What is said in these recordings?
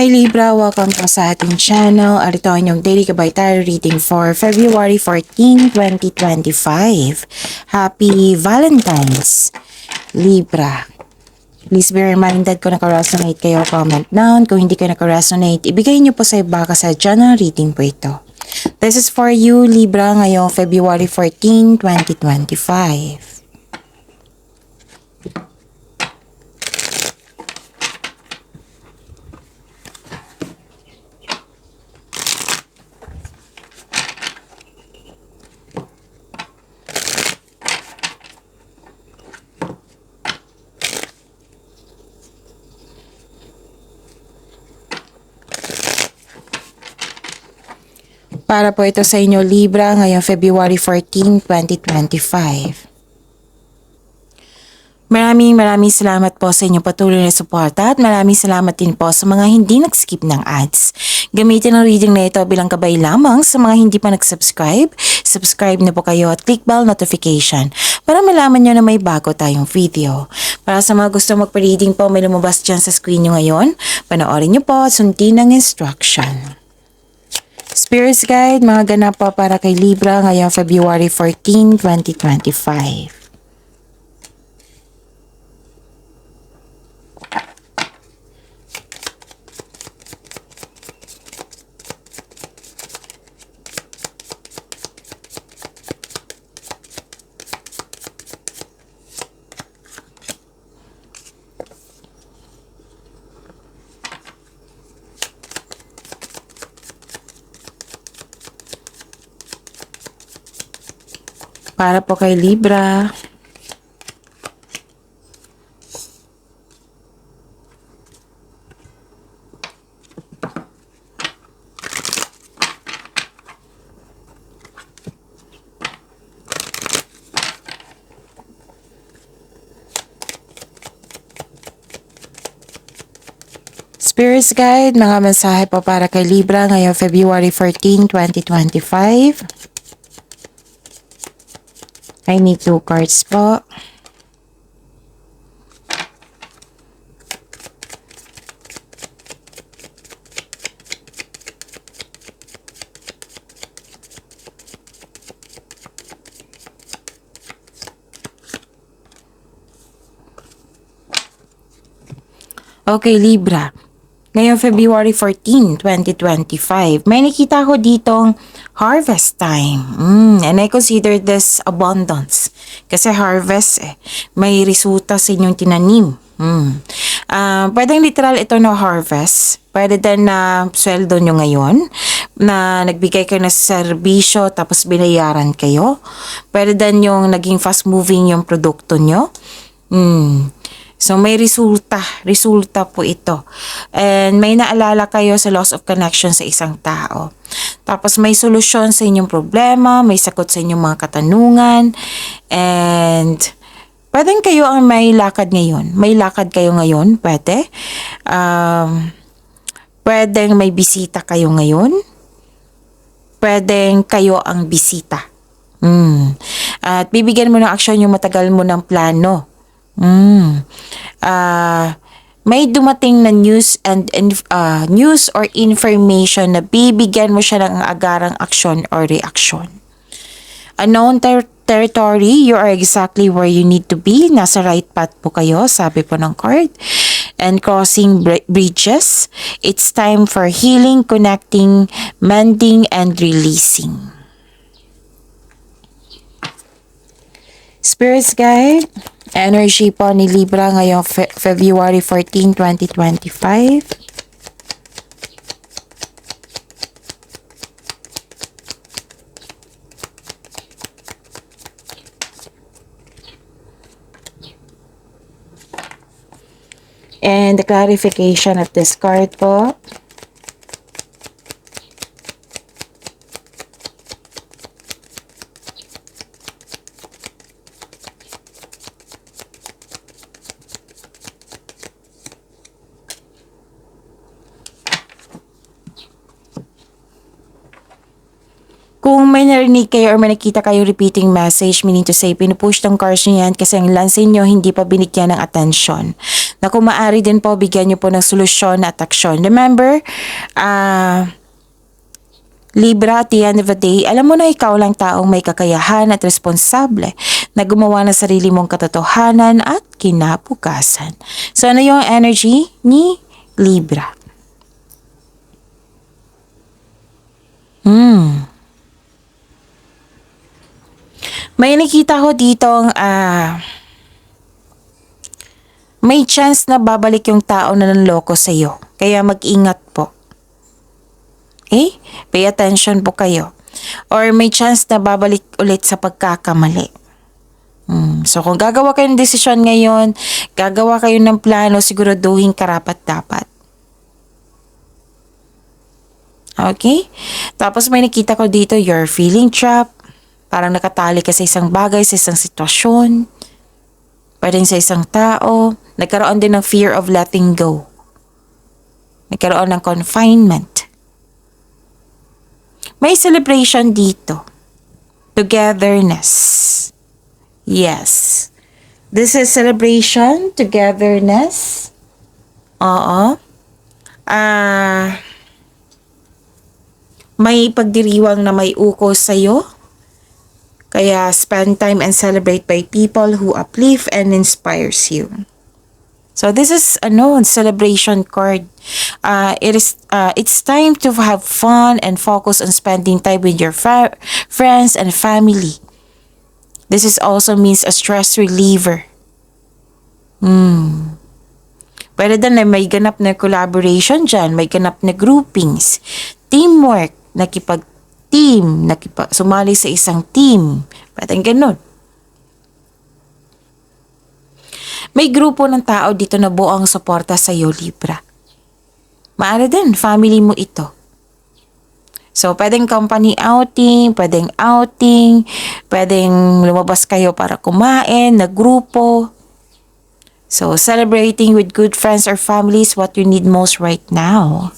Hi Libra, welcome po sa ating channel. Ito ang inyong daily gabay tarot reading for February 14, 2025. Happy Valentine's, Libra. Please be reminded kung naka-resonate kayo, comment down. Kung hindi kayo naka-resonate, ibigay niyo po sa iba kasi general reading po ito. This is for you, Libra, ngayong February 14, 2025. Para po ito sa inyo, Libra, ngayong February 14, 2025. Maraming salamat po sa inyong patuloy na suporta at maraming salamat din po sa mga hindi nag-skip ng ads. Gamitin ang reading na ito bilang gabay lamang sa mga hindi pa nag-subscribe. Subscribe na po kayo at click bell notification para malaman nyo na may bago tayong video. Para sa mga gusto magpa-reading po, may lumabas dyan sa screen nyo ngayon. Panoorin nyo po at sundin ang instruction. Spirit's Guide, mga ganap po para kay Libra ngayong February 14, 2025. Para po kay Libra. Spirit's Guide, mga mensahe po para kay Libra ngayong February 14, 2025. I need 2 cards po. Okay, Libra. Ngayong February 14, 2025, may nakita ko ditong harvest time. And I consider this abundance. Kasi harvest may resulta sa inyong tinanim. Pwedeng literal ito na harvest. Pwede din na sweldo nyo ngayon, na nagbigay kayo ng serbisyo tapos binayaran kayo. Pwede din yung naging fast moving yung produkto nyo. So may resulta po ito. And may naalala kayo sa loss of connection sa isang tao. Tapos may solusyon sa inyong problema, may sagot sa inyong mga katanungan, and pwedeng kayo ang may lakad ngayon. May lakad kayo ngayon, pwede. Pwedeng may bisita kayo ngayon. Pwedeng kayo ang bisita. At bibigyan mo ng aksyon yung matagal mo ng plano. May dumating na news or information na bibigyan mo siya ng agarang aksyon or reaksyon. Unknown territory, you are exactly where you need to be. Nasa right path po kayo, sabi po ng card. And crossing bridges, it's time for healing, connecting, mending, and releasing. Spirit's Guide, energy po ni Libra ngayong February 14, 2025. And the clarification of this card po. Kung may narinig kayo or may nakita kayo repeating message, meaning to say, pinupush ng cards nyo yan kasi ang lansin nyo hindi pa binigyan ng atensyon. Na kung maaari din po, bigyan nyo po ng solusyon at aksyon. Remember, Libra, at the end of the day, alam mo na ikaw lang taong may kakayahan at responsable na gumawa ng sarili mong katotohanan at kinabukasan. So ano yung energy ni Libra? May nakita ko ditong may chance na babalik yung tao na nanloko sa iyo. Kaya mag-ingat po. Okay? Pay attention po kayo. Or may chance na babalik ulit sa pagkakamali. So kung gagawa kayo ng desisyon ngayon, gagawa kayo ng plano, siguraduhin karapat-dapat. Okay? Tapos may nakita ko dito, you're feeling trapped. Parang nakatali ka sa isang bagay, sa isang sitwasyon. Pwedeng sa isang tao. Nagkaroon din ng fear of letting go. Nagkaroon ng confinement. May celebration dito. Togetherness. Yes. This is celebration, togetherness. Oo. May pagdiriwang na may ukos sa'yo. Kaya spend time and celebrate by people who uplift and inspires you. So this is celebration card. It's time to have fun and focus on spending time with your friends and family. This is also means a stress reliever. Pwede din na may ganap na collaboration dyan, may ganap na groupings, teamwork, sumali sa isang team. Pwede ganun. May grupo ng tao dito na buong suporta sa iyo, Libra. Maaari din, family mo ito. So, pwedeng company outing, pwedeng lumabas kayo para kumain, na grupo. So, celebrating with good friends or family is what you need most right now.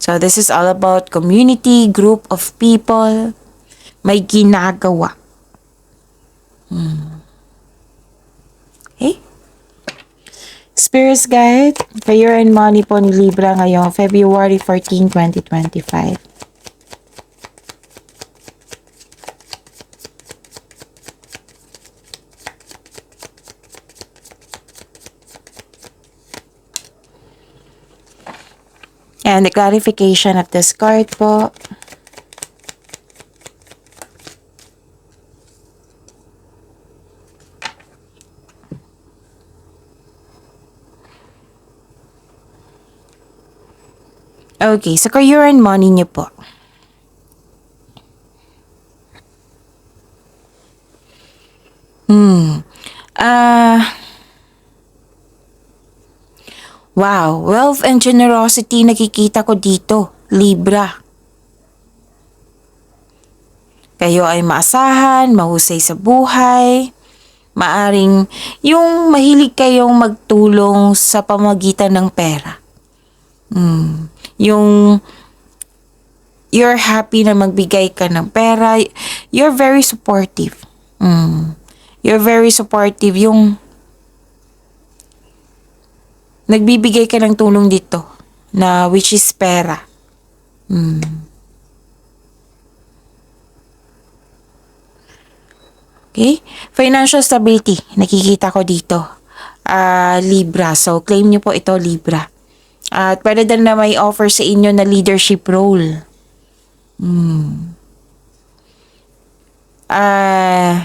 So, this is all about community, group of people, may ginagawa. Okay? Spirits Guide, Career and Money po ni Libra ngayong February 14, 2025. And the clarification of this card po. Okay, so career and money niyo po. Wow, wealth and generosity nakikita ko dito, Libra. Kayo ay maasahan, mahusay sa buhay, maaring yung mahilig kayong magtulong sa pamagitan ng pera. Yung you're happy na magbigay ka ng pera, you're very supportive. You're very supportive, yung nagbibigay ka ng tulong dito na which is pera. Okay? Financial stability, nakikita ko dito. Libra. So, claim nyo po ito, Libra. At pwede din na may offer sa inyo na leadership role.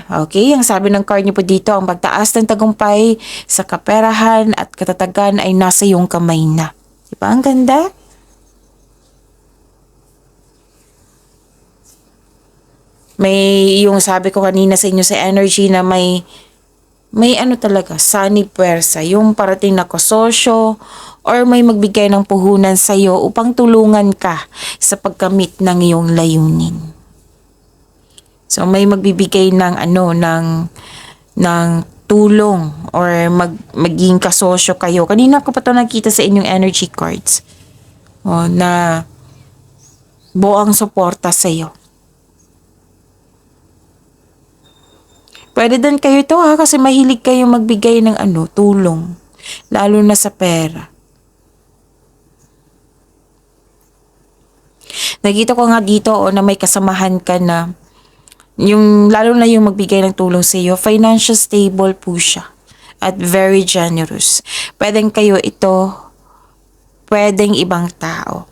Okay, ang sabi ng card niyo po dito, ang pagtaas ng tagumpay sa kaperahan at katatagan ay nasa iyong kamay na. Diba? Ang ganda? May yung sabi ko kanina sa inyo sa energy na may talaga, sunny puwersa, yung parating na kasosyo or may magbigay ng puhunan sa iyo upang tulungan ka sa pagkamit ng iyong layunin. So may magbibigay ng ng tulong or maging kasosyo kayo. Kanina ko pa ito nakita sa inyong energy cards. Na buong suporta sa'yo. Pwede din kayo ito ha, kasi mahilig kayo magbigay ng tulong. Lalo na sa pera. Nakita ko nga dito na may kasamahan ka na lalo na yung magbigay ng tulong sa iyo, financial stable po siya at very generous. Pwedeng kayo ito, pwedeng ibang tao.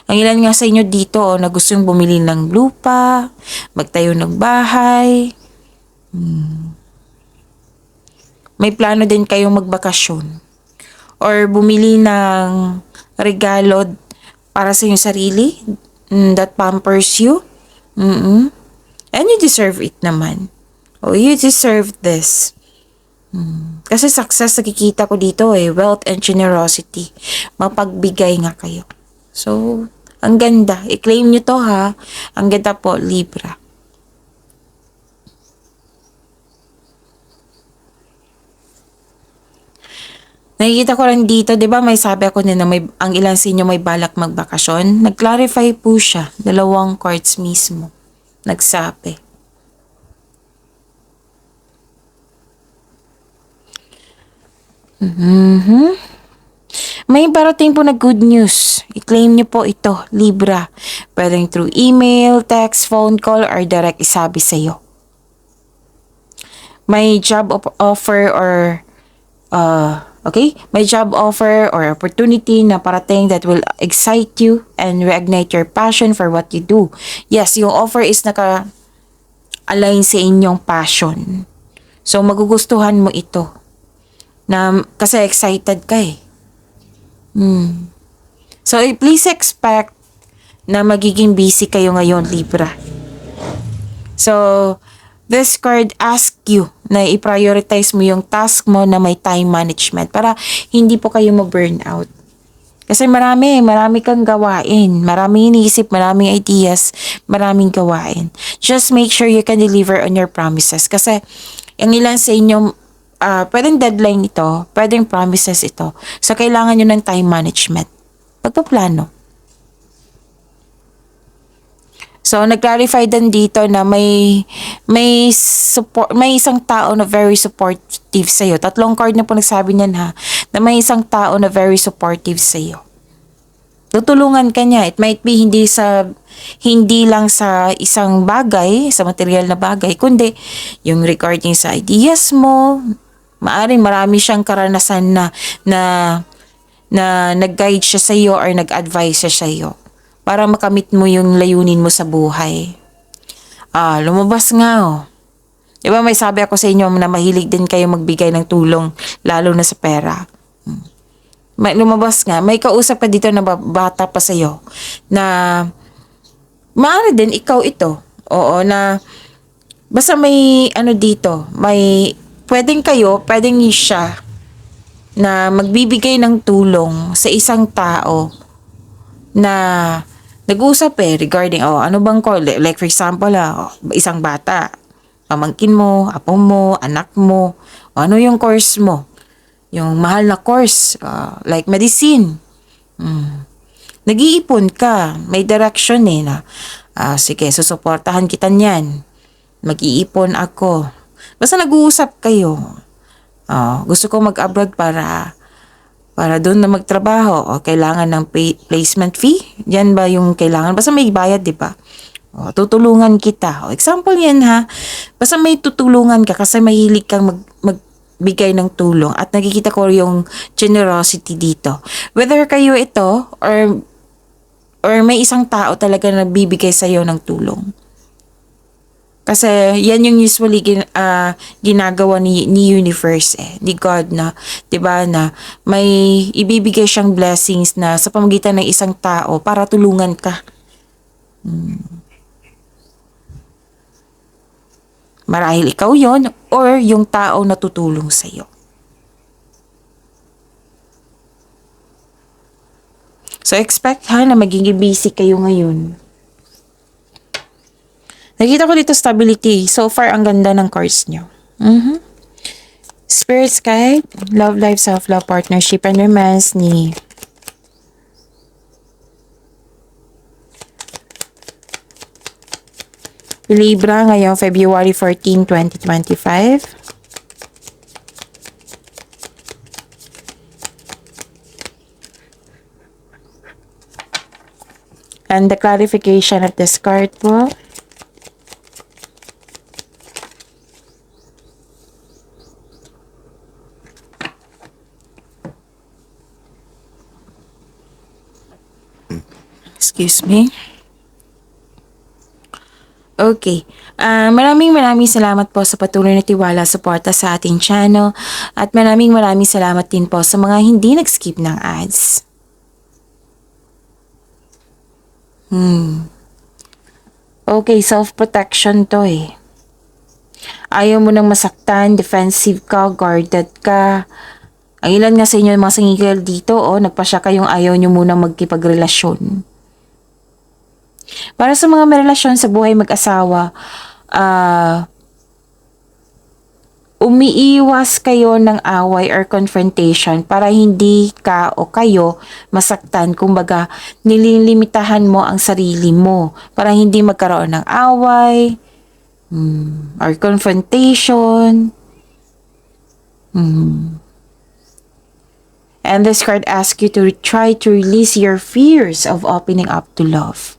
Ang ilan nga sa inyo dito na gustong bumili ng lupa, magtayo ng bahay. May plano din kayong magbakasyon or bumili ng regalo para sa inyong sarili that pampers you. And you deserve it naman. Oh, you deserve this. Kasi success nakikita ko dito wealth and generosity. Mapagbigay nga kayo. So, ang ganda. I-claim nyo to ha. Ang ganda po, Libra. Nakikita ko rin dito, di ba may sabi ako na ang ilan sa inyo may balak magbakasyon? Nag-clarify po siya, 2 cards mismo. Nagsabi. May parating po na good news. I-claim niyo po ito, Libra. Pwedeng through email, text, phone call, or direct isabi sa'yo. May job offer or may job offer or opportunity na parating that will excite you and reignite your passion for what you do. Yes, yung offer is naka-align sa inyong passion. So, magugustuhan mo ito. Kasi excited ka So, please expect na magiging busy kayo ngayon, Libra. So, this card asks you na i-prioritize mo yung task mo na may time management para hindi po kayo ma-burn out. Kasi marami kang gawain. Maraming iniisip, maraming ideas, maraming gawain. Just make sure you can deliver on your promises. Kasi yung ilan sa inyo, pwedeng deadline ito, pwedeng promises ito. So, kailangan nyo ng time management. Pagpaplano. So, nag-clarify din dito na may isang tao na very supportive sa iyo. 3 card na po nagsabi niyan ha, na may isang tao na very supportive sa iyo. Tutulungan ka niya. It might be hindi lang sa isang bagay, sa material na bagay, kundi yung regarding sa ideas mo. Maaring marami siyang karanasan na nag-guide siya sa iyo or nag-advise siya sa iyo para makamit mo yung layunin mo sa buhay. Lumabas nga Diba may sabi ako sa inyo na mahilig din kayo magbigay ng tulong, lalo na sa pera. Lumabas nga, may kausap ka dito na bata pa sa iyo na maaari din ikaw ito. Oo, na basta may dito, pwedeng siya na magbibigay ng tulong sa isang tao na nag-uusap regarding ano bang call, like for example isang bata, pamangkin mo, apo mo, anak mo, ano yung course mo, yung mahal na course, like medicine. Nag-iipon ka, may direction na sige, susuportahan kita niyan, mag-iipon ako, basta nag-uusap kayo. Gusto ko mag-abroad para doon na magtrabaho, kailangan ng placement fee. Yan ba yung kailangan? Basta may bayad, di ba? Tutulungan kita. Example yan ha. Basta may tutulungan ka kasi mahilig kang magbigay ng tulong at nakikita ko yung generosity dito. Whether kayo ito or may isang tao talaga na bibigay sa'yo ng tulong. Kasi yan yung usually ginagawa ni universe ni God na, 'di ba, na may ibibigay siyang blessings na sa pamamagitan ng isang tao para tulungan ka. Marahil ikaw yon or yung tao na tutulong sa iyo. So expect na magiging busy kayo ngayon. Nakita ko dito stability. So far, ang ganda ng cards nyo. Spirit's Guide, Love Life, Self-Love, Partnership, and Romance ni Libra, ngayong February 14, 2025. And the clarification of this card po. Excuse me. Okay. Maraming salamat po sa patuloy na tiwala, suporta sa ating channel. At maraming salamat din po sa mga hindi nag-skip ng ads. Okay, self-protection to eh. Ayaw mo nang masaktan, defensive ka, guarded ka. Ang ilan nga sa inyo mga singil dito, nagpasya kayong ayaw nyo munang magkipagrelasyon. Para sa mga may relasyon sa buhay mag-asawa, umiiwas kayo ng away or confrontation para hindi ka o kayo masaktan. Kumbaga, nililimitahan mo ang sarili mo para hindi magkaroon ng away or confrontation. And this card asks you to try to release your fears of opening up to love.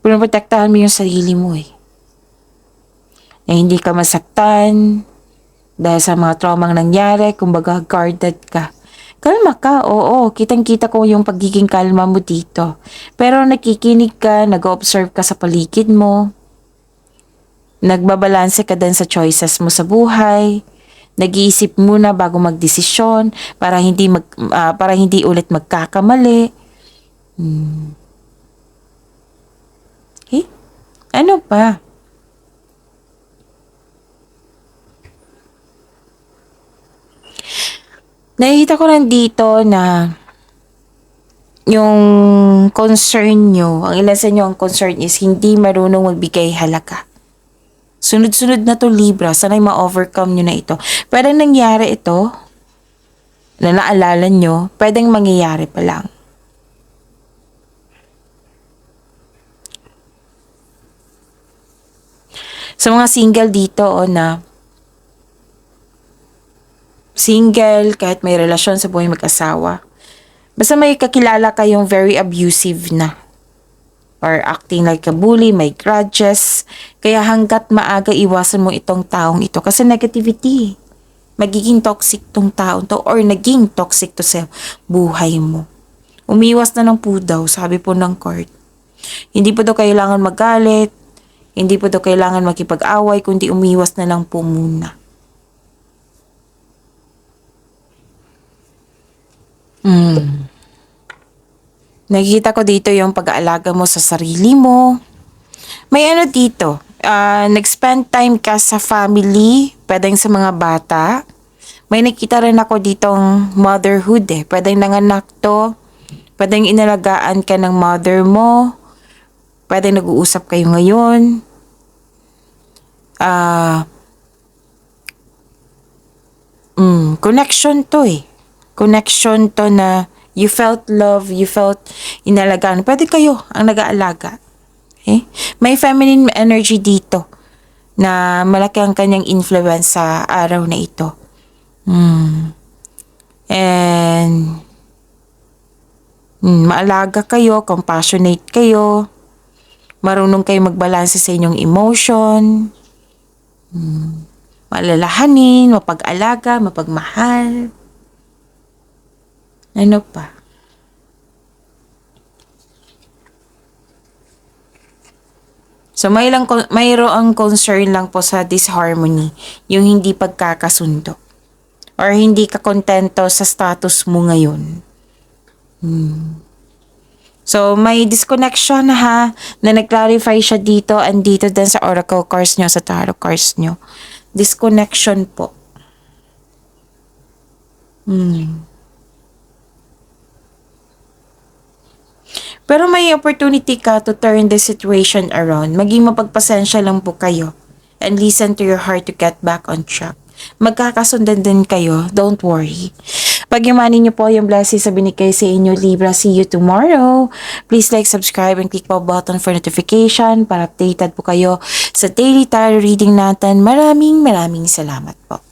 Pinoprotektahan mo yung sarili mo eh. Na hindi ka masaktan dahil sa mga traumang nangyari, kumbaga guarded ka. Kalma ka, oo, kitang-kita ko yung pagiging kalma mo dito. Pero nakikinig ka, nag-observe ka sa paligid mo, nagbabalanse ka din sa choices mo sa buhay, nag-iisip muna bago magdesisyon para hindi ulit magkakamali. Okay? Ano pa? Nakikita ko lang dito na yung concern nyo, ang ilan sa inyo ang concern is hindi marunong magbigay halaga. Sunod-sunod na to Libra, sana'y ma-overcome nyo na ito. Pwedeng nangyari ito, na naalala nyo, pwedeng mangyayari pa lang. Sa mga single dito, na single, kahit may relasyon sa buhay mag-asawa. Basta may kakilala kayong very abusive na. Or acting like a bully, may grudges. Kaya hanggat maaga iwasan mo itong taong ito. Kasi negativity. Magiging toxic tong taong to or naging toxic to sa buhay mo. Umiwas na lang po daw, sabi po ng card. Hindi po daw kailangan magalit. Hindi po daw kailangan makipag-away, kundi umiwas na lang po muna. Nakikita ko dito yung pag-aalaga mo sa sarili mo. May ano dito, nag-spend time ka sa family, pwedeng sa mga bata. May nakita rin ako ditong motherhood eh. Pwedeng nanganak to, pwedeng inalagaan ka ng mother mo, pwedeng nag-uusap kayo ngayon. Connection to eh. Connection to na you felt love, you felt inalagaan. Pwede kayo ang nag-aalaga. Okay? May feminine energy dito na malaki ang kanyang influence sa araw na ito. And maalaga kayo, compassionate kayo, marunong kayo magbalanse sa inyong emotion, malalahanin, mapag-alaga, mapagmahal. Ano pa? So mayroong concern lang po sa disharmony, yung hindi pagkakasundo. Or hindi ka kontento sa status mo ngayon. So may disconnection na nag-clarify siya dito and dito din sa oracle cards nyo, sa tarot cards nyo. Disconnection po. Pero may opportunity ka to turn the situation around. Maging mapagpasensya lang po kayo. And listen to your heart to get back on track. Magkakasundan din kayo. Don't worry. Pagyamanin niyo po yung blessings sa binigay sa inyo, Libra. See you tomorrow. Please like, subscribe, and click po button for notification para updated po kayo sa daily tarot reading natin. Maraming salamat po.